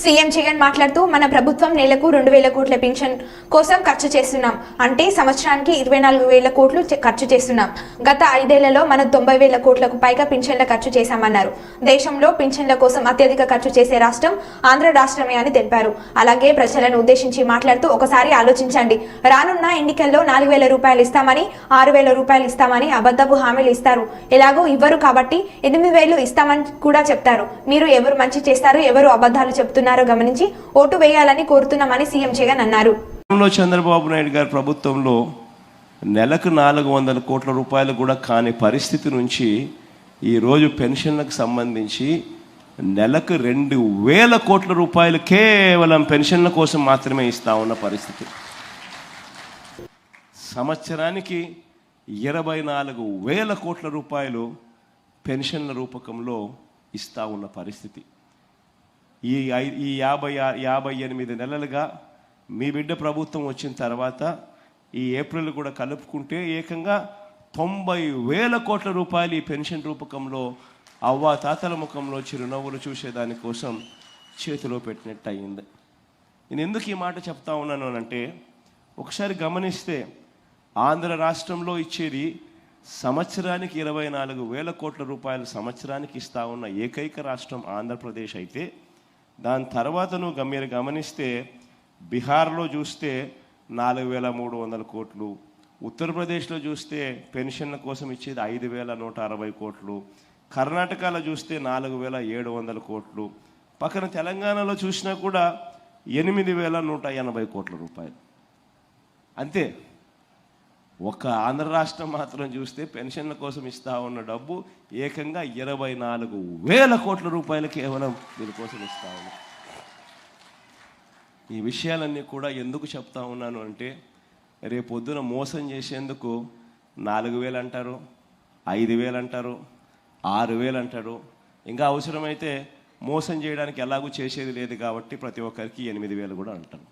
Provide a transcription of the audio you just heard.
CM Jagan మాట్లాడుతూ మన ప్రభుత్వం నెలకు 2,000 కోట్ల పెన్షన్ కోసం ఖర్చు చేస్తున్నాం. అంటే సంవత్సరానికి 24,000 కోట్లు ఖర్చు చేస్తున్నాం. గత 5 ఏళ్లలో మనం 90,000 కోట్లకు పైగా పెన్షన్ల ఖర్చు చేశామన్నారు. దేశంలో పెన్షన్ల కోసం అత్యధిక ఖర్చు చేసే రాష్ట్రం ఆంధ్ర రాష్ట్రమే అని తెలిపారు. అలాగే ప్రజలను ఉద్దేశించి మాట్లాడుతూ ఒకసారి ఆలోచించండి. రానున్న ఎన్నికల్లో 4,000 రూపాయలు ఇస్తామని 6,000 రూపాయలు ఇస్తామని అబద్ధపు హామీలు ఇస్తారు. ఎలాగో ఇవ్వరు కాబట్టి 8,000 ఇస్తామని కూడా చెప్తారు. మీరు ఎవరు మంచి చేస్తారు, ఎవరు అబద్ధాలు చెప్తున్నారు గమనించి ఓటు వేయాలని కోరుతున్నామని సీఎం జగన్ అన్నారు. చంద్రబాబు నాయుడు గారి ప్రభుత్వంలో నెలకు 400 కోట్ల రూపాయలు కూడా కాని పరిస్థితి నుంచి ఈరోజు పెన్షన్లకు సంబంధించి నెలకు 2,000 కోట్ల రూపాయలు కేవలం పెన్షన్ల కోసం మాత్రమే ఇస్తా ఉన్న పరిస్థితి. సంవత్సరానికి 24,000 కోట్ల రూపాయలు పెన్షన్ల రూపకంలో ఇస్తా ఉన్న పరిస్థితి. ఈ 58 నెలలుగా మీ బిడ్డ ప్రభుత్వం వచ్చిన తర్వాత ఈ ఏప్రిల్ కూడా కలుపుకుంటే ఏకంగా 90,000 కోట్ల రూపాయలు ఈ పెన్షన్ రూపకంలో అవ్వ తాతల ముఖంలో చిరునవ్వులు చూసేదానికోసం చేతిలో పెట్టినట్టు అయింది. నేను ఎందుకు ఈ మాట చెప్తా ఉన్నాను అంటే, ఒకసారి గమనిస్తే ఆంధ్ర రాష్ట్రంలో ఇచ్చేది సంవత్సరానికి 24,000 కోట్ల రూపాయలు సంవత్సరానికి ఇస్తా ఉన్న ఏకైక రాష్ట్రం ఆంధ్రప్రదేశ్ అయితే, దాని తర్వాత మీరు గమనిస్తే బీహార్లో చూస్తే 4,300 కోట్లు, ఉత్తరప్రదేశ్లో చూస్తే పెన్షన్ల కోసం ఇచ్చేది 5,160 కోట్లు, కర్ణాటకలో చూస్తే 4,700 కోట్లు, పక్కన తెలంగాణలో చూసినా కూడా 8,180 కోట్ల రూపాయలు. అంతే. ఒక ఆంధ్ర రాష్ట్రం మాత్రం చూస్తే పెన్షన్ల కోసం ఇస్తా ఉన్న డబ్బు ఏకంగా 24,000 కోట్ల రూపాయలు కేవలం దీనికోసం ఇస్తా ఉన్నా. ఈ విషయాలన్నీ కూడా ఎందుకు చెప్తా ఉన్నాను అంటే, రేపొద్దున మోసం చేసేందుకు 4,000 అంటారు, 5,000 అంటారు, 6,000 అంటారు. ఇంకా అవసరమైతే మోసం చేయడానికి ఎలాగూ చేసేది లేదు కాబట్టి ప్రతి ఒక్కరికి 8,000 కూడా అంటారు.